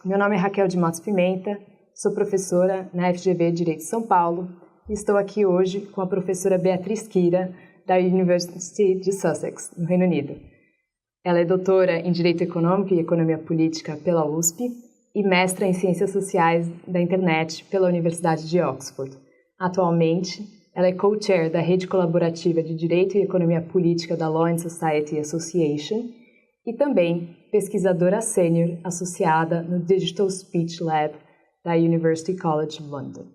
Meu nome é Raquel de Matos Pimenta, sou professora na FGV Direito de São Paulo e estou aqui hoje com a professora Beatriz Kira, da University de Sussex, no Reino Unido. Ela é doutora em Direito Econômico e Economia Política pela USP e mestra em Ciências Sociais da Internet pela Universidade de Oxford. Atualmente, ela é co-chair da Rede Colaborativa de Direito e Economia Política da Law and Society Association e também pesquisadora sênior associada no Digital Speech Lab da University College London.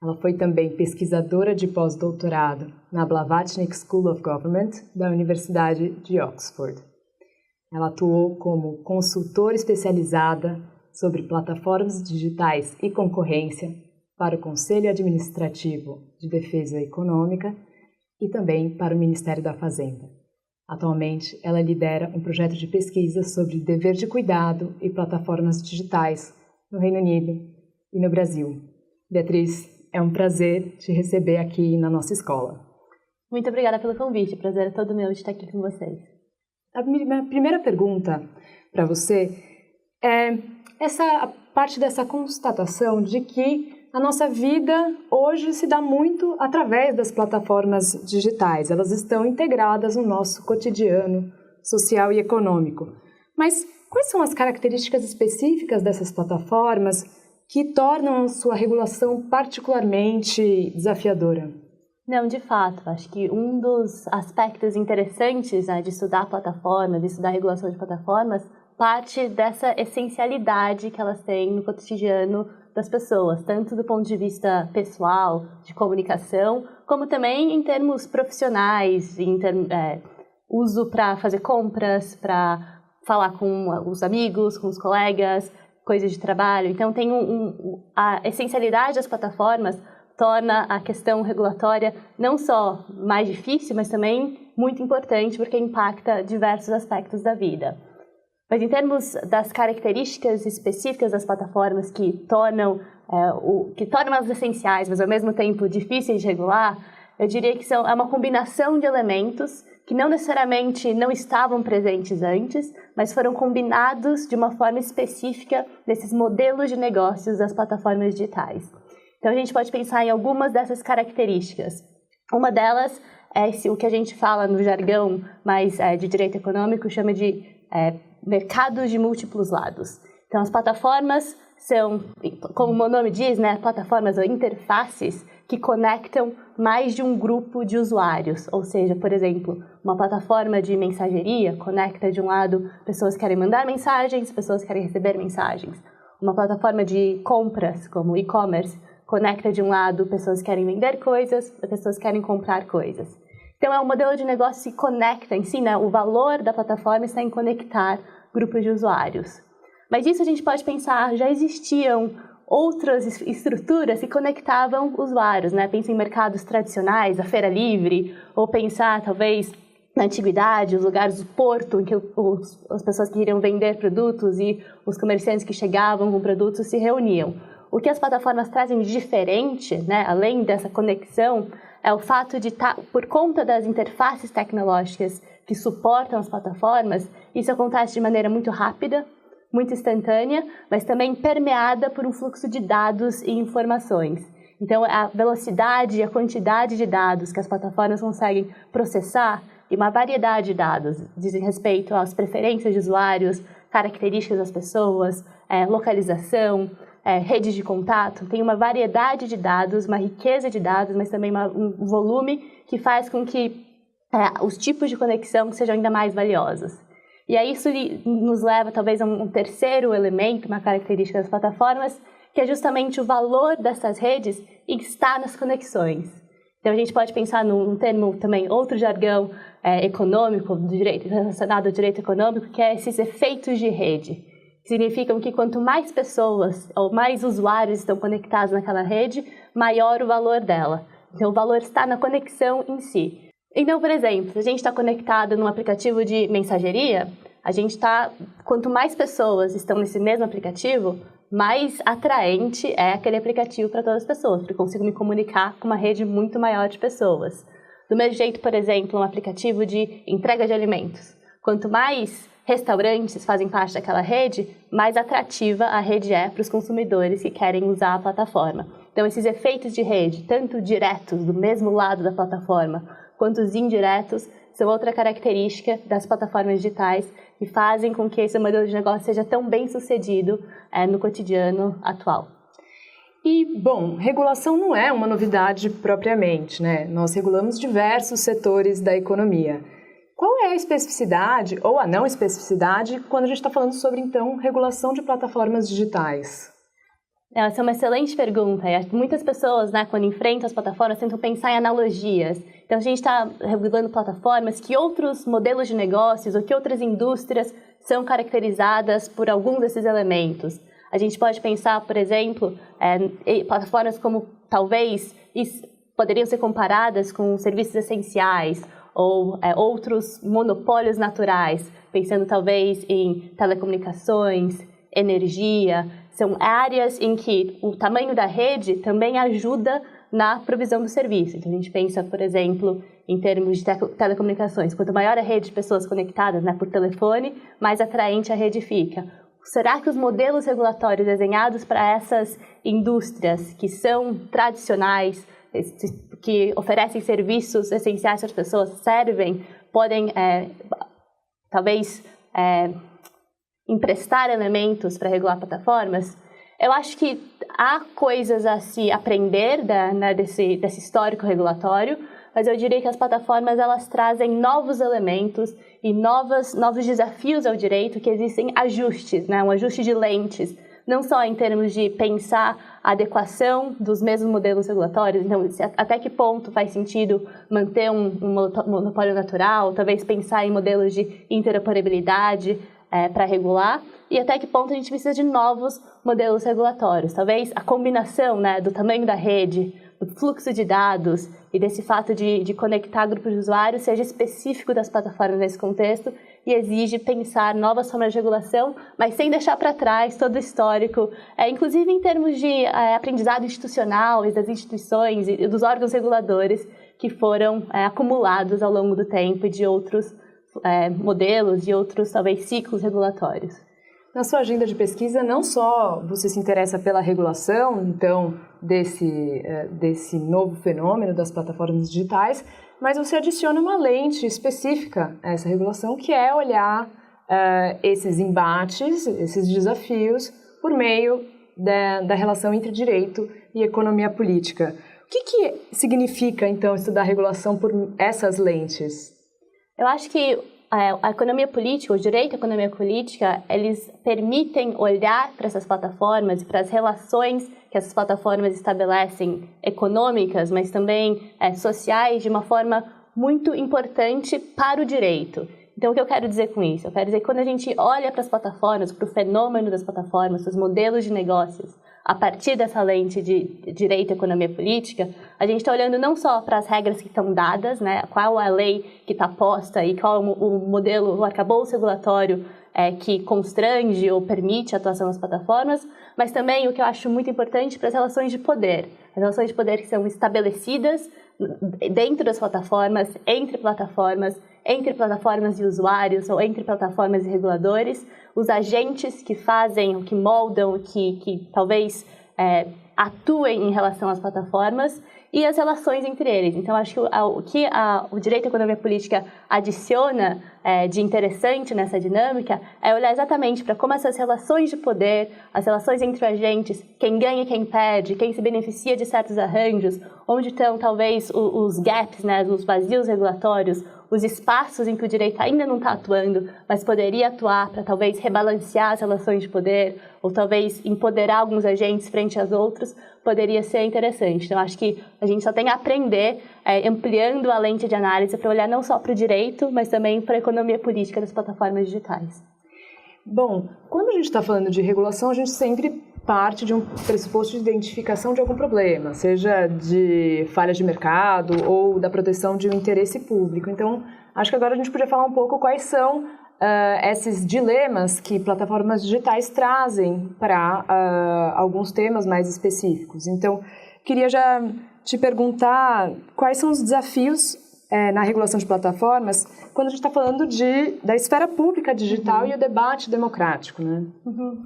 Ela foi também pesquisadora de pós-doutorado na Blavatnik School of Government da Universidade de Oxford. Ela atuou como consultora especializada sobre plataformas digitais e concorrência para o Conselho Administrativo de Defesa Econômica e também para o Ministério da Fazenda. Atualmente, ela lidera um projeto de pesquisa sobre dever de cuidado e plataformas digitais no Reino Unido e no Brasil. Beatriz, é um prazer te receber aqui na nossa escola. Muito obrigada pelo convite, o prazer é todo meu de estar aqui com vocês. A minha primeira pergunta para você é a parte dessa constatação de que a nossa vida hoje se dá muito através das plataformas digitais. Elas estão integradas no nosso cotidiano social e econômico. Mas quais são as características específicas dessas plataformas que tornam a sua regulação particularmente desafiadora? Não, de fato, acho que um dos aspectos interessantes, né, de estudar plataformas, de estudar a regulação de plataformas, parte dessa essencialidade que elas têm no cotidiano das pessoas, tanto do ponto de vista pessoal, de comunicação, como também em termos profissionais, uso para fazer compras, para falar com os amigos, com os colegas, coisas de trabalho. Então, tem a essencialidade das plataformas torna a questão regulatória não só mais difícil, mas também muito importante, porque impacta diversos aspectos da vida. Mas em termos das características específicas das plataformas que tornam elas essenciais, mas ao mesmo tempo difíceis de regular, eu diria que é uma combinação de elementos que não necessariamente não estavam presentes antes, mas foram combinados de uma forma específica nesses modelos de negócios das plataformas digitais. Então a gente pode pensar em algumas dessas características. Uma delas é o que a gente fala no jargão mais de direito econômico, chama de mercados de múltiplos lados. Então, as plataformas são, como o nome diz, né, plataformas ou interfaces que conectam mais de um grupo de usuários. Ou seja, por exemplo, uma plataforma de mensageria conecta de um lado pessoas que querem mandar mensagens, pessoas que querem receber mensagens. Uma plataforma de compras, como e-commerce, conecta de um lado pessoas que querem vender coisas, pessoas que querem comprar coisas. Então, é um modelo de negócio que conecta em si, né? O valor da plataforma está em conectar grupos de usuários. Mas isso a gente pode pensar, já existiam outras estruturas que conectavam usuários, né? Pensa em mercados tradicionais, a feira livre, ou pensar, talvez, na antiguidade, os lugares do porto, em que as pessoas que queriam vender produtos e os comerciantes que chegavam com produtos se reuniam. O que as plataformas trazem de diferente, né? Além dessa conexão, é o fato de por conta das interfaces tecnológicas que suportam as plataformas, isso acontece de maneira muito rápida, muito instantânea, mas também permeada por um fluxo de dados e informações. Então, a velocidade e a quantidade de dados que as plataformas conseguem processar, e uma variedade de dados, dizem respeito às preferências de usuários, características das pessoas, localização, redes de contato, tem uma variedade de dados, uma riqueza de dados, mas também um volume que faz com que os tipos de conexão sejam ainda mais valiosos. E aí isso nos leva talvez a um terceiro elemento, uma característica das plataformas, que é justamente o valor dessas redes está nas conexões. Então a gente pode pensar num termo também, outro jargão econômico, do direito, relacionado ao direito econômico, que é esses efeitos de rede. Significam que quanto mais pessoas ou mais usuários estão conectados naquela rede, maior o valor dela. Então, o valor está na conexão em si. Então, por exemplo, se a gente está conectado num aplicativo de mensageria, quanto mais pessoas estão nesse mesmo aplicativo, mais atraente é aquele aplicativo para todas as pessoas, porque eu consigo me comunicar com uma rede muito maior de pessoas. Do mesmo jeito, por exemplo, um aplicativo de entrega de alimentos. Quanto mais restaurantes fazem parte daquela rede, mais atrativa a rede é para os consumidores que querem usar a plataforma. Então, esses efeitos de rede, tanto diretos, do mesmo lado da plataforma, quanto os indiretos, são outra característica das plataformas digitais que fazem com que esse modelo de negócio seja tão bem sucedido no cotidiano atual. E, bom, regulação não é uma novidade propriamente, né? Nós regulamos diversos setores da economia. Qual é a especificidade ou a não especificidade quando a gente está falando sobre, então, regulação de plataformas digitais? Essa é uma excelente pergunta. Muitas pessoas, quando enfrentam as plataformas, tentam pensar em analogias. Então, a gente está regulando plataformas que outros modelos de negócios ou que outras indústrias são caracterizadas por alguns desses elementos. A gente pode pensar, por exemplo, plataformas como talvez poderiam ser comparadas com serviços essenciais ou outros monopólios naturais, pensando talvez em telecomunicações, energia. São áreas em que o tamanho da rede também ajuda na provisão do serviço. Então, a gente pensa, por exemplo, em termos de telecomunicações. Quanto maior a rede de pessoas conectadas por telefone, mais atraente a rede fica. Será que os modelos regulatórios desenhados para essas indústrias que são tradicionais, que oferecem serviços essenciais para as pessoas, podem talvez emprestar elementos para regular plataformas? Eu acho que há coisas a se aprender desse histórico regulatório, mas eu diria que as plataformas elas trazem novos elementos e novos desafios ao direito, que existem ajustes, um ajuste de lentes, não só em termos de pensar a adequação dos mesmos modelos regulatórios, então até que ponto faz sentido manter um monopólio natural, talvez pensar em modelos de interoperabilidade para regular, e até que ponto a gente precisa de novos modelos regulatórios. Talvez a combinação do tamanho da rede, do fluxo de dados e desse fato de conectar grupos de usuários seja específico das plataformas nesse contexto e exige pensar novas formas de regulação, mas sem deixar para trás todo o histórico, inclusive em termos de aprendizado institucional das instituições e dos órgãos reguladores que foram acumulados ao longo do tempo e de outros modelos, de outros, talvez, ciclos regulatórios. Na sua agenda de pesquisa, não só você se interessa pela regulação, então, desse novo fenômeno das plataformas digitais, mas você adiciona uma lente específica a essa regulação, que é olhar esses embates, esses desafios, por meio da relação entre direito e economia política. O que significa, então, estudar regulação por essas lentes? Eu acho que a economia política, o direito à economia política, eles permitem olhar para essas plataformas e para as relações que essas plataformas estabelecem, econômicas, mas também sociais, de uma forma muito importante para o direito. Então, o que eu quero dizer com isso? Eu quero dizer que quando a gente olha para as plataformas, para o fenômeno das plataformas, para os modelos de negócios, a partir dessa lente de direito e economia política, a gente está olhando não só para as regras que estão dadas, qual é a lei que está posta e qual é o modelo, o arcabouço regulatório que constrange ou permite a atuação das plataformas, mas também o que eu acho muito importante para as relações de poder. As relações de poder que são estabelecidas dentro das plataformas, entre plataformas e usuários ou entre plataformas e reguladores, os agentes que fazem, que moldam, que talvez atuem em relação às plataformas e as relações entre eles. Então, acho que o direito à economia política adiciona de interessante nessa dinâmica é olhar exatamente para como essas relações de poder, as relações entre agentes, quem ganha e quem perde, quem se beneficia de certos arranjos, onde estão talvez os gaps, os vazios regulatórios, os espaços em que o direito ainda não está atuando, mas poderia atuar para talvez rebalancear as relações de poder ou talvez empoderar alguns agentes frente aos outros, poderia ser interessante. Então, acho que a gente só tem a aprender ampliando a lente de análise para olhar não só para o direito, mas também para a economia política das plataformas digitais. Bom, quando a gente está falando de regulação, a gente sempre parte de um pressuposto de identificação de algum problema, seja de falha de mercado ou da proteção de um interesse público. Então, acho que agora a gente podia falar um pouco quais são esses dilemas que plataformas digitais trazem para alguns temas mais específicos. Então, queria já te perguntar quais são os desafios na regulação de plataformas quando a gente está falando da esfera pública digital e o debate democrático, né?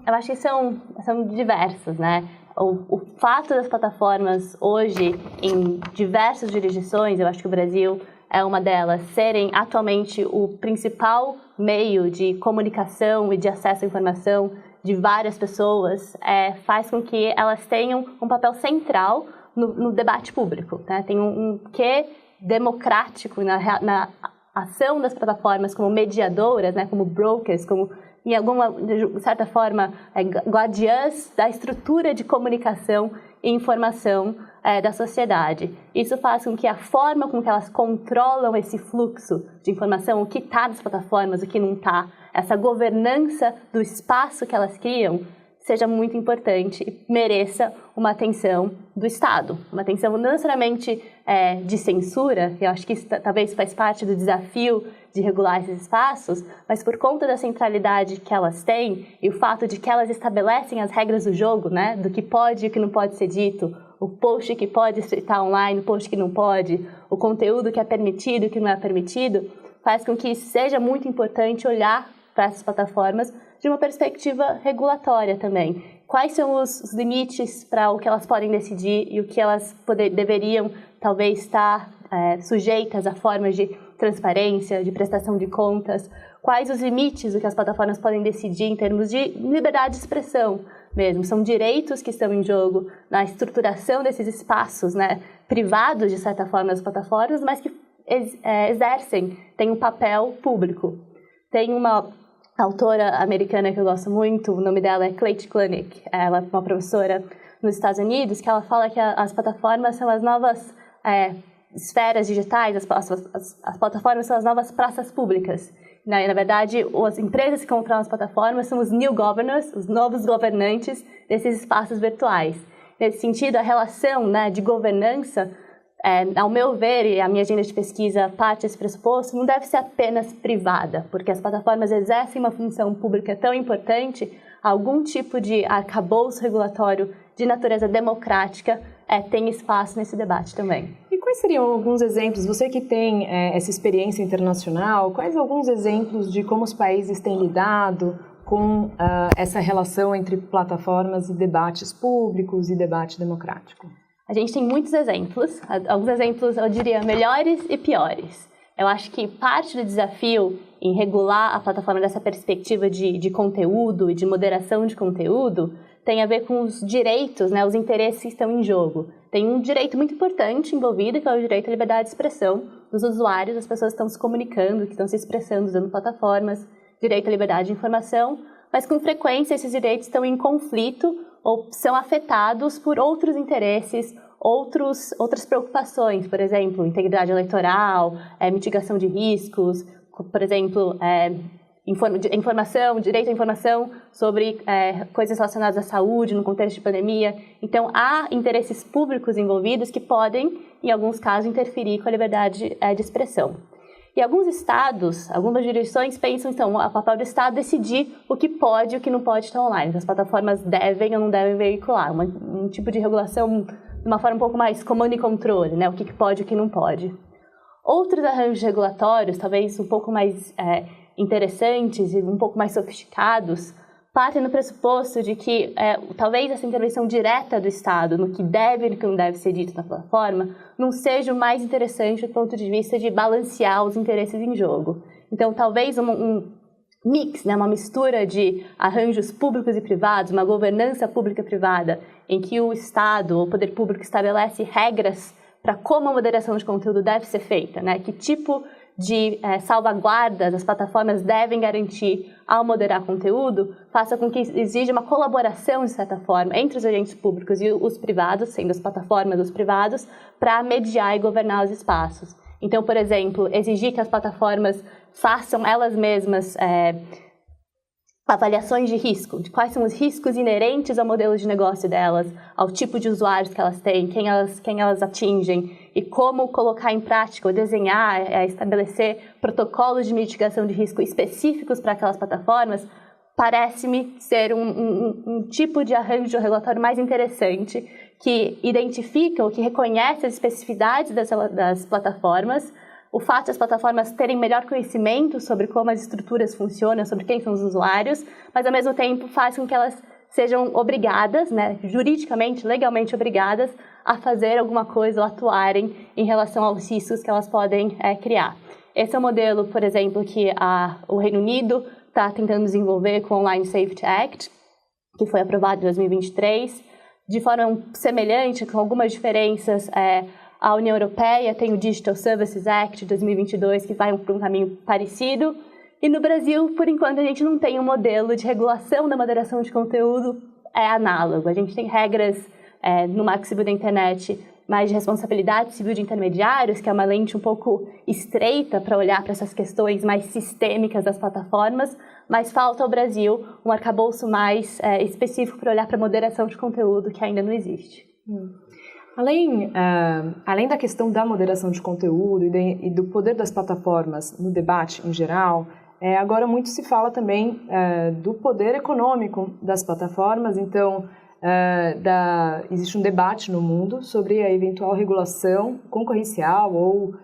Eu acho que são diversos, né? O fato das plataformas hoje, em diversas jurisdições, eu acho que o Brasil é uma delas, serem atualmente o principal meio de comunicação e de acesso à informação de várias pessoas, faz com que elas tenham um papel central no debate público, né? Tem um quê democrático na ação das plataformas como mediadoras, né? Como brokers, como, de certa forma, guardiãs da estrutura de comunicação e informação da sociedade. Isso faz com que a forma com que elas controlam esse fluxo de informação, o que está nas plataformas, o que não está, essa governança do espaço que elas criam, seja muito importante e mereça uma atenção do Estado. Uma atenção não necessariamente de censura, que eu acho que isso talvez faz parte do desafio de regular esses espaços, mas por conta da centralidade que elas têm e o fato de que elas estabelecem as regras do jogo, né, do que pode e o que não pode ser dito, o post que pode estar online, o post que não pode, o conteúdo que é permitido e o que não é permitido, faz com que seja muito importante olhar para essas plataformas de uma perspectiva regulatória também. Quais são os limites para o que elas podem decidir e o que elas deveriam, talvez, estar sujeitas a formas de transparência, de prestação de contas? Quais os limites do que as plataformas podem decidir em termos de liberdade de expressão mesmo? São direitos que estão em jogo na estruturação desses espaços, né, privados, de certa forma, das plataformas, mas que exercem, têm um papel público. Tem uma autora americana que eu gosto muito, o nome dela é Clayton Klunick, ela é uma professora nos Estados Unidos, que ela fala que as plataformas são as novas esferas digitais, as plataformas são as novas praças públicas. Na verdade, as empresas que controlam as plataformas são os new governors, os novos governantes desses espaços virtuais. Nesse sentido, a relação, né, de governança, ao meu ver, e a minha agenda de pesquisa parte desse pressuposto, não deve ser apenas privada, porque as plataformas exercem uma função pública tão importante, algum tipo de arcabouço regulatório de natureza democrática tem espaço nesse debate também. E quais seriam alguns exemplos, você que tem essa experiência internacional, quais alguns exemplos de como os países têm lidado com essa relação entre plataformas e debates públicos e debate democrático? A gente tem muitos exemplos, alguns exemplos, eu diria, melhores e piores. Eu acho que parte do desafio em regular a plataforma dessa perspectiva de conteúdo e de moderação de conteúdo tem a ver com os direitos, né, os interesses que estão em jogo. Tem um direito muito importante envolvido, que é o direito à liberdade de expressão dos usuários, as pessoas que estão se comunicando, que estão se expressando usando plataformas, direito à liberdade de informação, mas com frequência esses direitos estão em conflito ou são afetados por outros interesses, outras preocupações, por exemplo, integridade eleitoral, mitigação de riscos, por exemplo, informação, direito à informação sobre coisas relacionadas à saúde no contexto de pandemia. Então, há interesses públicos envolvidos que podem, em alguns casos, interferir com a liberdade de expressão. E alguns estados, algumas jurisdições pensam, então, o papel do Estado decidir o que pode e o que não pode estar online. As plataformas devem ou não devem veicular. Um tipo de regulação de uma forma um pouco mais comando e controle, né? O que pode e o que não pode. Outros arranjos regulatórios, talvez um pouco mais interessantes e um pouco mais sofisticados, partem no pressuposto de que talvez essa intervenção direta do Estado no que deve e no que não deve ser dito na plataforma não seja o mais interessante do ponto de vista de balancear os interesses em jogo. Então, talvez um mix, né, uma mistura de arranjos públicos e privados, uma governança pública e privada, em que o Estado, o poder público, estabelece regras para como a moderação de conteúdo deve ser feita, né? Que tipo de salvaguardas as plataformas devem garantir ao moderar conteúdo, faça com que exija uma colaboração, de certa forma, entre os agentes públicos e os privados, sendo as plataformas os privados, para mediar e governar os espaços. Então, por exemplo, exigir que as plataformas façam elas mesmas avaliações de risco, de quais são os riscos inerentes ao modelo de negócio delas, ao tipo de usuários que elas têm, quem elas atingem, e como colocar em prática, ou desenhar, estabelecer protocolos de mitigação de risco específicos para aquelas plataformas, parece-me ser um tipo de arranjo regulatório mais interessante, que identifica ou que reconhece as especificidades das plataformas, o fato de as plataformas terem melhor conhecimento sobre como as estruturas funcionam, sobre quem são os usuários, mas ao mesmo tempo faz com que elas sejam obrigadas, né, juridicamente, legalmente obrigadas, a fazer alguma coisa ou atuarem em relação aos riscos que elas podem criar. Esse é o modelo, por exemplo, que o Reino Unido está tentando desenvolver com o Online Safety Act, que foi aprovado em 2023. De forma semelhante, com algumas diferenças, a União Europeia tem o Digital Services Act de 2022, que vai por um caminho parecido. E no Brasil, por enquanto, a gente não tem um modelo de regulação da moderação de conteúdo análogo. A gente tem regras no Marco Civil da Internet, mais de responsabilidade civil de intermediários, que é uma lente um pouco estreita para olhar para essas questões mais sistêmicas das plataformas, mas falta ao Brasil um arcabouço mais específico para olhar para a moderação de conteúdo, que ainda não existe. Além da questão da moderação de conteúdo e do poder das plataformas no debate em geral, agora muito se fala também do poder econômico das plataformas. Então, existe um debate no mundo sobre a eventual regulação concorrencial ou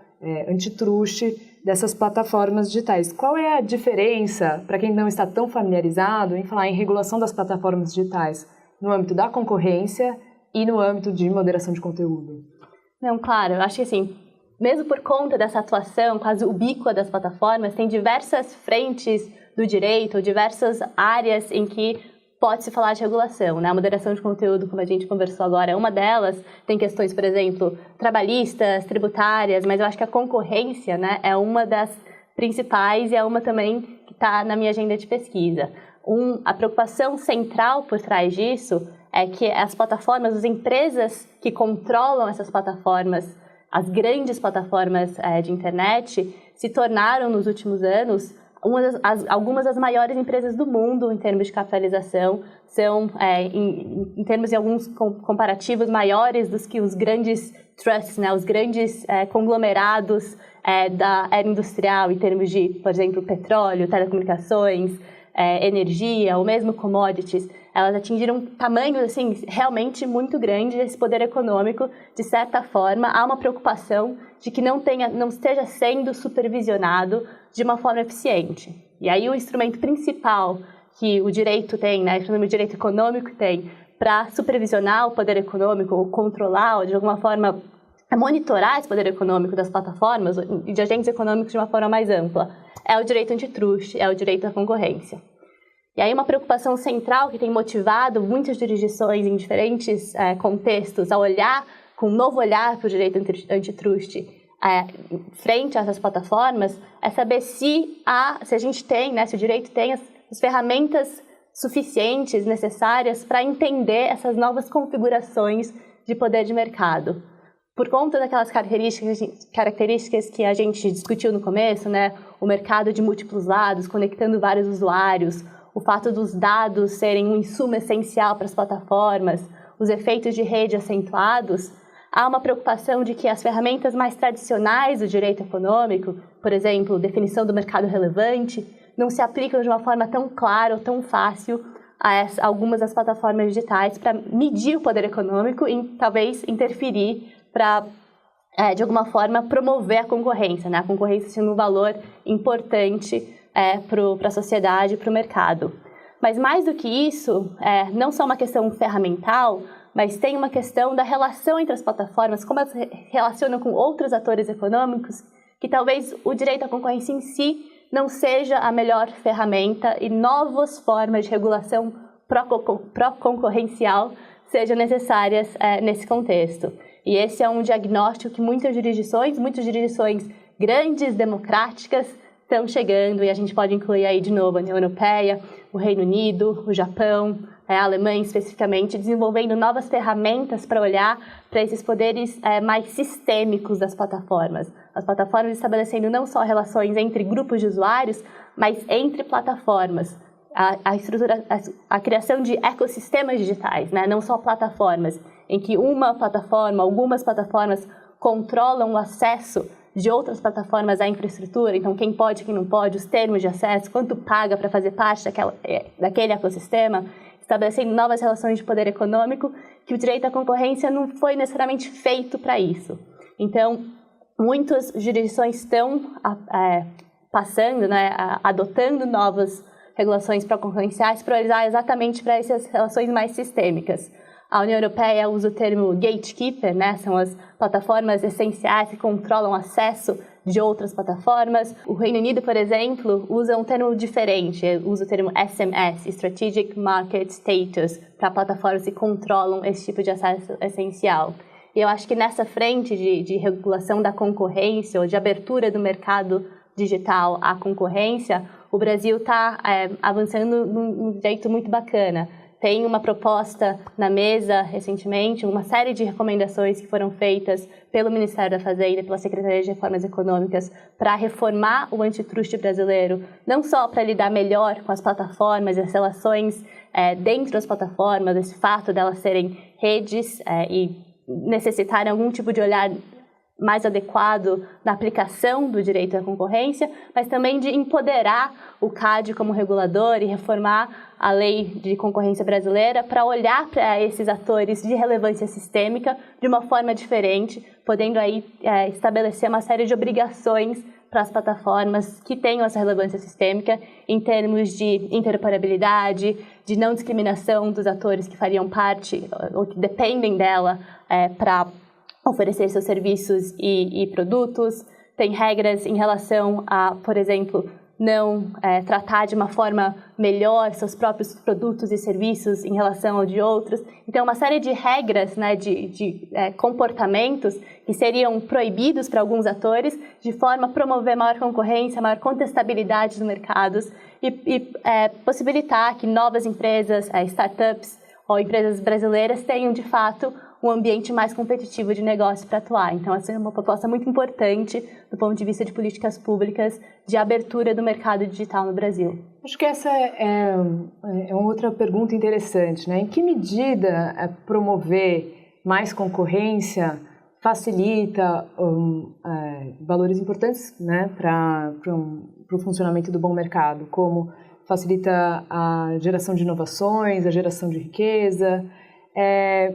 antitruste dessas plataformas digitais. Qual é a diferença, para quem não está tão familiarizado, em falar em regulação das plataformas digitais no âmbito da concorrência e no âmbito de moderação de conteúdo? Não, claro, eu acho que assim, mesmo por conta dessa atuação quase ubíqua das plataformas, tem diversas frentes do direito, diversas áreas em que pode-se falar de regulação, né? A moderação de conteúdo, como a gente conversou agora, é uma delas. Tem questões, por exemplo, trabalhistas, tributárias, mas eu acho que a concorrência, né, é uma das principais e é uma também que está na minha agenda de pesquisa. A preocupação central por trás disso é que as plataformas, as empresas que controlam essas plataformas, as grandes plataformas de internet, se tornaram nos últimos anos algumas das maiores empresas do mundo em termos de capitalização, são, em termos de alguns comparativos, maiores do que os grandes trusts, né, os grandes conglomerados da era industrial, em termos de, por exemplo, petróleo, telecomunicações, energia, ou mesmo commodities. Elas atingiram tamanhos assim, realmente muito grandes. Esse poder econômico, de certa forma, há uma preocupação de que não esteja sendo supervisionado de uma forma eficiente. E aí o instrumento principal que o direito tem, né, o direito econômico tem, para supervisionar o poder econômico, ou controlar, ou de alguma forma monitorar esse poder econômico das plataformas e de agentes econômicos de uma forma mais ampla, é o direito antitruste, é o direito à concorrência. E aí uma preocupação central que tem motivado muitas jurisdições em diferentes contextos a olhar com um novo olhar para o direito antitruste frente a essas plataformas é saber se a gente tem, né, se o direito tem as ferramentas suficientes, necessárias para entender essas novas configurações de poder de mercado. Por conta daquelas características que a gente discutiu no começo, né, o mercado de múltiplos lados, conectando vários usuários, o fato dos dados serem um insumo essencial para as plataformas, os efeitos de rede acentuados, há uma preocupação de que as ferramentas mais tradicionais do direito econômico, por exemplo, definição do mercado relevante, não se aplicam de uma forma tão clara ou tão fácil a algumas das plataformas digitais para medir o poder econômico e talvez interferir para, de alguma forma, promover a concorrência, né? A concorrência sendo um valor importante para a sociedade e para o mercado. Mas mais do que isso, não só uma questão ferramental, mas tem uma questão da relação entre as plataformas, como elas se relacionam com outros atores econômicos, que talvez o direito à concorrência em si não seja a melhor ferramenta e novas formas de regulação pró-concorrencial sejam necessárias nesse contexto. E esse é um diagnóstico que muitas jurisdições grandes, democráticas, estão chegando, e a gente pode incluir aí de novo a União Europeia, o Reino Unido, o Japão, a Alemanha especificamente, desenvolvendo novas ferramentas para olhar para esses poderes mais sistêmicos das plataformas. As plataformas estabelecendo não só relações entre grupos de usuários, mas entre plataformas. A criação de ecossistemas digitais, né? Não só plataformas, em que algumas plataformas controlam o acesso de outras plataformas à infraestrutura, então quem pode, quem não pode, os termos de acesso, quanto paga para fazer parte daquele ecossistema, estabelecendo novas relações de poder econômico, que o direito à concorrência não foi necessariamente feito para isso. Então, muitas jurisdições estão passando, né, adotando novas regulações concorrenciais para olhar exatamente para essas relações mais sistêmicas. A União Europeia usa o termo gatekeeper, né, são as plataformas essenciais que controlam o acesso de outras plataformas. O Reino Unido, por exemplo, usa um termo diferente, usa o termo SMS, Strategic Market Status, para plataformas que controlam esse tipo de acesso essencial. E eu acho que nessa frente de regulação da concorrência ou de abertura do mercado digital à concorrência, o Brasil está avançando num jeito muito bacana. Tem uma proposta na mesa recentemente, uma série de recomendações que foram feitas pelo Ministério da Fazenda e pela Secretaria de Reformas Econômicas para reformar o antitruste brasileiro, não só para lidar melhor com as plataformas e as relações dentro das plataformas, esse fato delas serem redes e necessitarem algum tipo de olhar mais adequado na aplicação do direito à concorrência, mas também de empoderar o CAD como regulador e reformar a lei de concorrência brasileira para olhar para esses atores de relevância sistêmica de uma forma diferente, podendo aí estabelecer uma série de obrigações para as plataformas que tenham essa relevância sistêmica em termos de interoperabilidade, de não discriminação dos atores que fariam parte ou que dependem dela para oferecer seus serviços e produtos. Tem regras em relação a, por exemplo, não tratar de uma forma melhor seus próprios produtos e serviços em relação ao de outros. Então, uma série de regras, né, de comportamentos que seriam proibidos para alguns atores, de forma a promover maior concorrência, maior contestabilidade dos mercados e possibilitar que novas empresas, startups ou empresas brasileiras tenham, de fato, um ambiente mais competitivo de negócio para atuar. Então, essa é uma proposta muito importante do ponto de vista de políticas públicas de abertura do mercado digital no Brasil. Acho que essa é uma outra pergunta interessante, né? Em que medida promover mais concorrência facilita valores importantes, né, para o funcionamento do bom mercado, como facilita a geração de inovações, a geração de riqueza.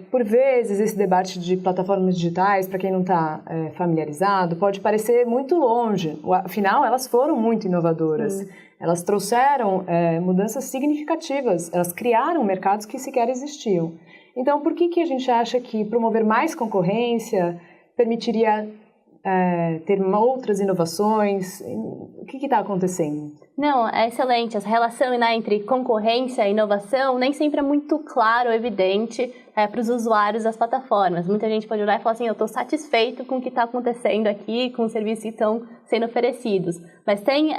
Por vezes, esse debate de plataformas digitais, para quem não está familiarizado, pode parecer muito longe. Afinal, elas foram muito inovadoras. Elas trouxeram mudanças significativas. Elas criaram mercados que sequer existiam. Então, por que a gente acha que promover mais concorrência permitiria ter outras inovações? O que está acontecendo? Não, é excelente. Essa relação entre concorrência e inovação nem sempre é muito claro ou evidente para os usuários das plataformas. Muita gente pode olhar e falar assim, eu estou satisfeito com o que está acontecendo aqui, com os serviços que estão sendo oferecidos. Mas tem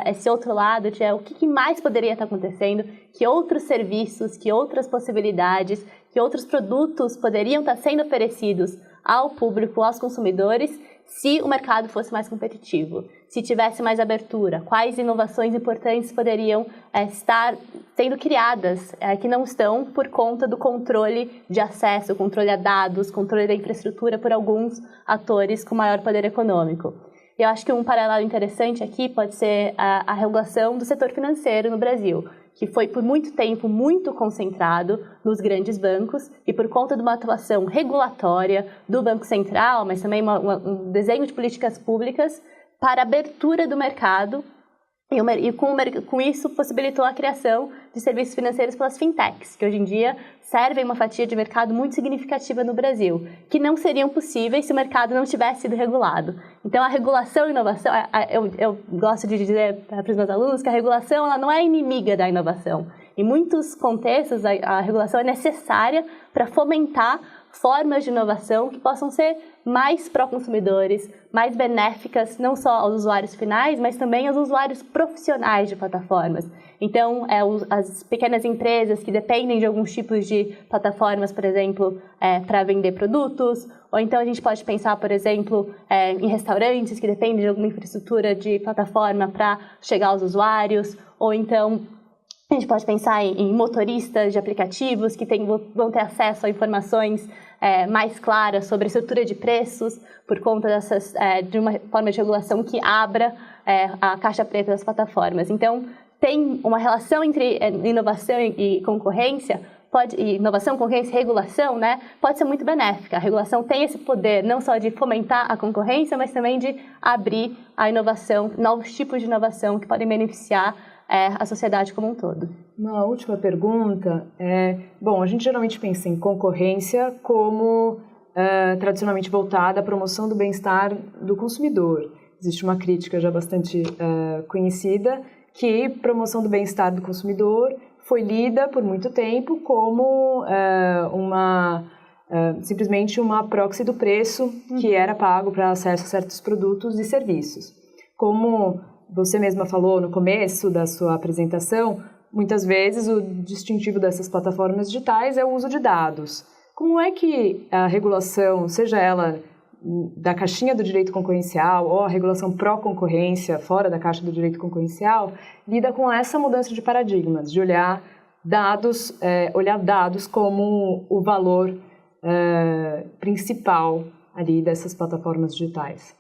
esse outro lado de o que mais poderia estar acontecendo, que outros serviços, que outras possibilidades, que outros produtos poderiam estar sendo oferecidos ao público, aos consumidores, se o mercado fosse mais competitivo, se tivesse mais abertura, quais inovações importantes poderiam estar sendo criadas, que não estão por conta do controle de acesso, controle a dados, controle da infraestrutura por alguns atores com maior poder econômico. Eu acho que um paralelo interessante aqui pode ser a regulação do setor financeiro no Brasil, que foi por muito tempo muito concentrado nos grandes bancos e por conta de uma atuação regulatória do Banco Central, mas também um desenho de políticas públicas para a abertura do mercado e com isso possibilitou a criação de serviços financeiros pelas fintechs, que hoje em dia servem uma fatia de mercado muito significativa no Brasil, que não seriam possíveis se o mercado não tivesse sido regulado. Então, a regulação e inovação, eu gosto de dizer para os meus alunos que a regulação ela não é inimiga da inovação. Em muitos contextos, a regulação é necessária para fomentar formas de inovação que possam ser mais pró-consumidores, mais benéficas, não só aos usuários finais, mas também aos usuários profissionais de plataformas. Então, as pequenas empresas que dependem de alguns tipos de plataformas, por exemplo, para vender produtos, ou então a gente pode pensar, por exemplo, em restaurantes que dependem de alguma infraestrutura de plataforma para chegar aos usuários, ou então a gente pode pensar em motoristas de aplicativos que vão ter acesso a informações mais claras sobre a estrutura de preços por conta de uma forma de regulação que abra a caixa preta das plataformas. Então, tem uma relação entre inovação e concorrência inovação, concorrência e regulação, né, pode ser muito benéfica. A regulação tem esse poder não só de fomentar a concorrência, mas também de abrir a inovação, novos tipos de inovação que podem beneficiar a sociedade como um todo. Uma última pergunta bom, a gente geralmente pensa em concorrência como tradicionalmente voltada à promoção do bem-estar do consumidor. Existe uma crítica já bastante conhecida que promoção do bem-estar do consumidor foi lida por muito tempo como simplesmente uma proxy do preço que era pago para acesso a certos produtos e serviços. Como você mesma falou no começo da sua apresentação, muitas vezes o distintivo dessas plataformas digitais é o uso de dados. Como é que a regulação, seja ela da caixinha do direito concorrencial ou a regulação pró-concorrência, fora da caixa do direito concorrencial, lida com essa mudança de paradigmas, de olhar dados como o valor principal ali dessas plataformas digitais?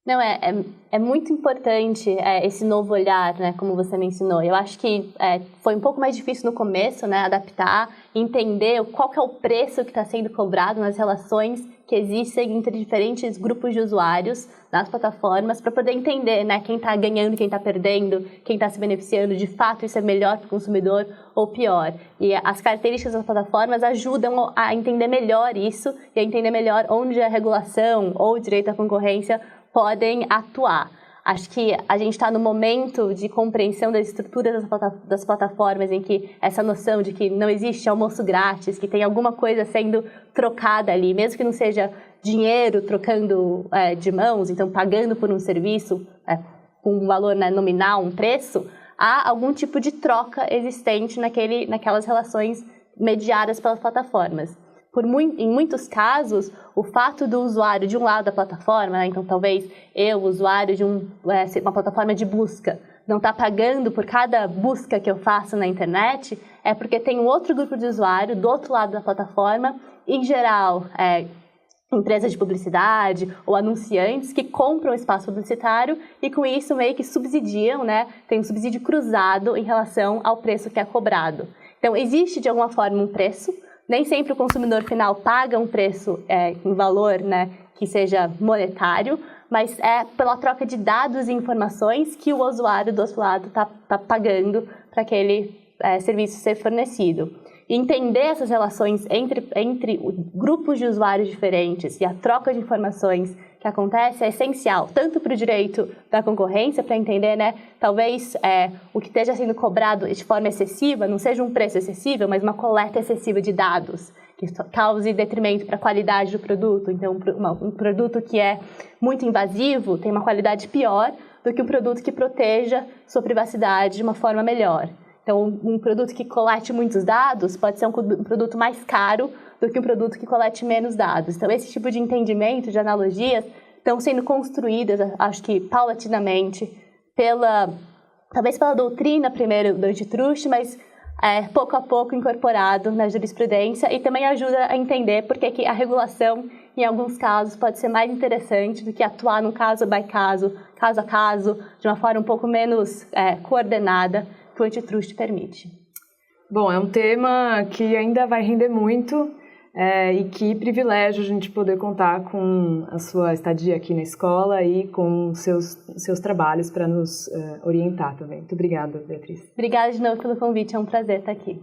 Não, é muito importante esse novo olhar, né, como você mencionou. Eu acho que foi um pouco mais difícil no começo, né, adaptar, entender qual que é o preço que está sendo cobrado nas relações que existem entre diferentes grupos de usuários nas plataformas, para poder entender, né, quem está ganhando, quem está perdendo, quem está se beneficiando, de fato isso é melhor para o consumidor ou pior. E as características das plataformas ajudam a entender melhor isso e a entender melhor onde a regulação ou o direito à concorrência podem atuar. Acho que a gente está no momento de compreensão das estruturas das plataformas em que essa noção de que não existe almoço grátis, que tem alguma coisa sendo trocada ali, mesmo que não seja dinheiro trocando de mãos, então pagando por um serviço com um valor, né, nominal, um preço, há algum tipo de troca existente naquelas relações mediadas pelas plataformas. Em muitos casos, o fato do usuário de um lado da plataforma, né, então talvez eu, usuário de uma plataforma de busca, não está pagando por cada busca que eu faço na internet, é porque tem um outro grupo de usuário do outro lado da plataforma, em geral, empresas de publicidade ou anunciantes que compram espaço publicitário e com isso meio que subsidiam, né, tem um subsídio cruzado em relação ao preço que é cobrado. Então, existe de alguma forma um preço. Nem sempre o consumidor final paga um preço em valor, né, que seja monetário, mas é pela troca de dados e informações que o usuário do outro lado está pagando para aquele serviço ser fornecido. E entender essas relações entre grupos de usuários diferentes e a troca de informações que acontece é essencial, tanto para o direito da concorrência, para entender, né, talvez o que esteja sendo cobrado de forma excessiva não seja um preço excessivo, mas uma coleta excessiva de dados, que cause detrimento para a qualidade do produto. Então, um produto que é muito invasivo tem uma qualidade pior do que um produto que proteja sua privacidade de uma forma melhor. Então, um produto que colete muitos dados pode ser um produto mais caro do que um produto que colete menos dados. Então, esse tipo de entendimento, de analogias, estão sendo construídas, acho que paulatinamente, talvez pela doutrina primeiro do antitruste, mas pouco a pouco incorporado na jurisprudência, e também ajuda a entender por que a regulação, em alguns casos, pode ser mais interessante do que atuar num caso a caso a caso, de uma forma um pouco menos coordenada, que o antitruste permite. Bom, é um tema que ainda vai render muito e que privilégio a gente poder contar com a sua estadia aqui na escola e com seus trabalhos para nos orientar também. Muito obrigada, Beatriz. Obrigada de novo pelo convite, é um prazer estar aqui.